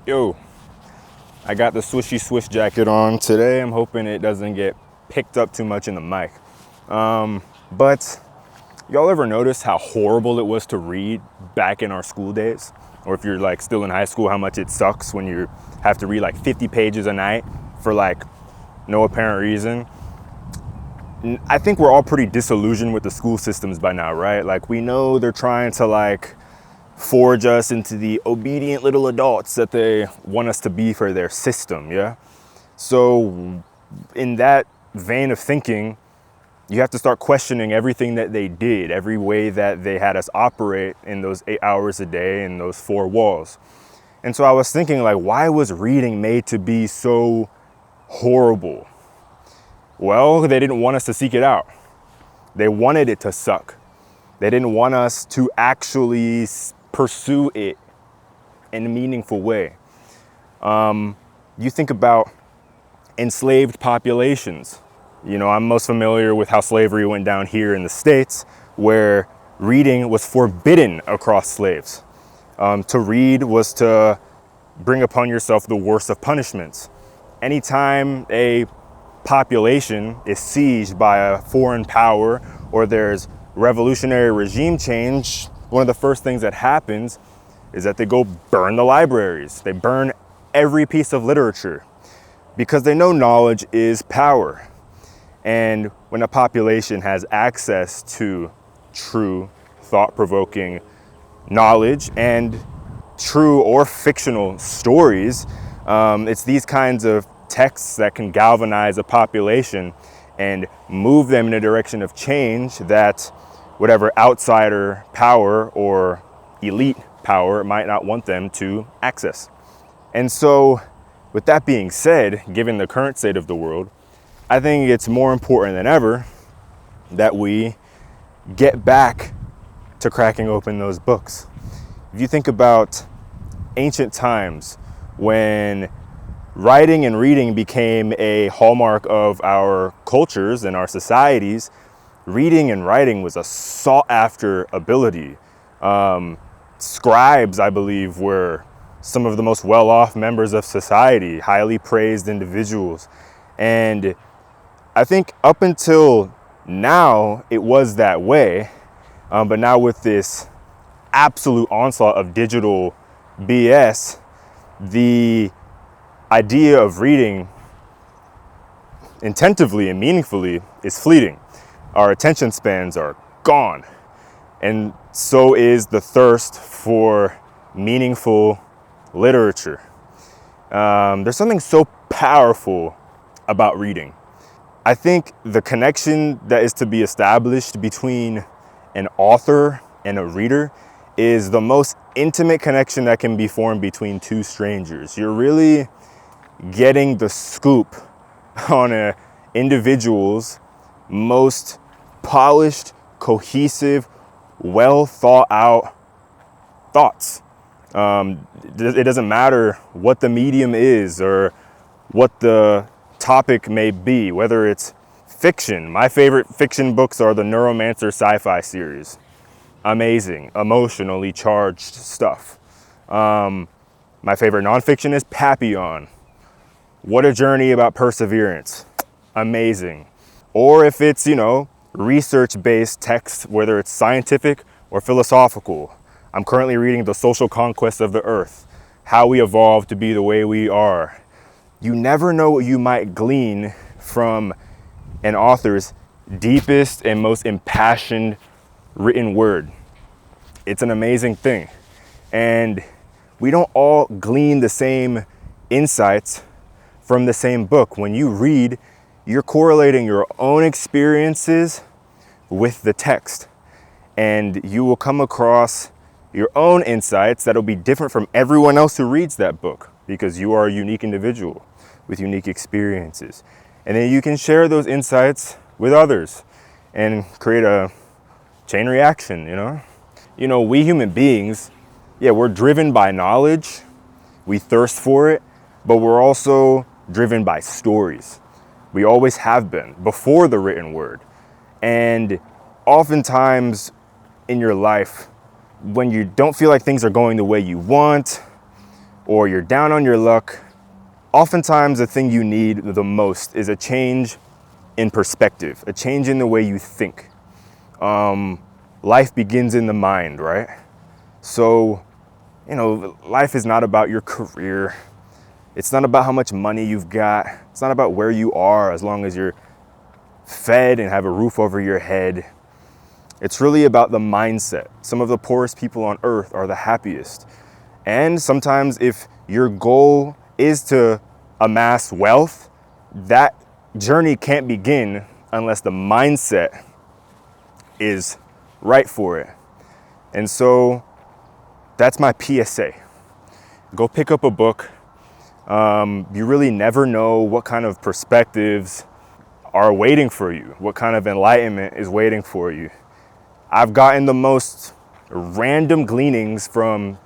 Yo, I got the swishy swish jacket on today. I'm hoping it doesn't get picked up too much in the mic. But y'all ever notice how horrible it was to read back in our school days? Or if you're like still in high school, how much it sucks when you have to read like 50 pages a night for like no apparent reason. I think we're all pretty disillusioned with the school systems by now, right? Like we know they're trying to like forge us into the obedient little adults that they want us to be for their system, yeah? So in that vein of thinking, you have to start questioning everything that they did, every way that they had us operate in those 8 hours a day in those 4 walls. And so I was thinking, like, why was reading made to be so horrible? Well, they didn't want us to seek it out. They wanted it to suck. They didn't want us to actually pursue it in a meaningful way. You think about enslaved populations. You know, I'm most familiar with how slavery went down here in the States, where reading was forbidden across slaves. To read was to bring upon yourself the worst of punishments. Anytime a population is sieged by a foreign power or there's revolutionary regime change, one of the first things that happens is that they go burn the libraries. They burn every piece of literature because they know knowledge is power. And when a population has access to true, thought-provoking knowledge and true or fictional stories, it's these kinds of texts that can galvanize a population and move them in a direction of change that whatever outsider power or elite power might not want them to access. And so, with that being said, given the current state of the world, I think it's more important than ever that we get back to cracking open those books. If you think about ancient times when writing and reading became a hallmark of our cultures and our societies, reading and writing was a sought after ability. Scribes, I believe, were some of the most well-off members of society, highly praised individuals. And I think up until now, it was that way. But now with this absolute onslaught of digital BS, the idea of reading intentively and meaningfully is fleeting. Our attention spans are gone. And so is the thirst for meaningful literature. There's something so powerful about reading. I think the connection that is to be established between an author and a reader is the most intimate connection that can be formed between two strangers. You're really getting the scoop on an individual's most polished, cohesive, well thought out thoughts. It doesn't matter what the medium is or what the topic may be, whether it's fiction. My favorite fiction books are the Neuromancer sci-fi series. Amazing, emotionally charged stuff. My favorite nonfiction is Papillon. What a journey about perseverance. Amazing. Or if it's, research-based text, whether it's scientific or philosophical. I'm currently reading The Social Conquest of the Earth, How We Evolved to Be the Way We Are. You never know what you might glean from an author's deepest and most impassioned written word. It's an amazing thing. And we don't all glean the same insights from the same book. When you read, you're correlating your own experiences with the text. And you will come across your own insights that'll be different from everyone else who reads that book, because you are a unique individual with unique experiences. And then you can share those insights with others and create a chain reaction, we human beings, we're driven by knowledge, we thirst for it, but we're also driven by stories. We always have been, before the written word. And oftentimes in your life, when you don't feel like things are going the way you want, or you're down on your luck, oftentimes the thing you need the most is a change in perspective, a change in the way you think. Life begins in the mind, right? So, life is not about your career. It's not about how much money you've got. It's not about where you are, as long as you're fed and have a roof over your head. It's really about the mindset. Some of the poorest people on earth are the happiest. And sometimes if your goal is to amass wealth, that journey can't begin unless the mindset is right for it. And so that's my PSA. Go pick up a book. You really never know what kind of perspectives are waiting for you, what kind of enlightenment is waiting for you. I've gotten the most random gleanings from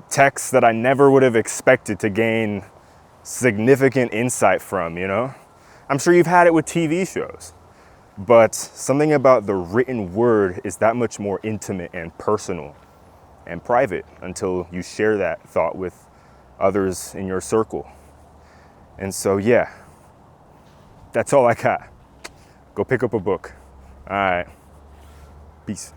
texts that I never would have expected to gain significant insight from, I'm sure you've had it with TV shows, but something about the written word is that much more intimate and personal and private until you share that thought with others in your circle. And so, yeah, that's all I got. Go pick up a book. All right. Peace.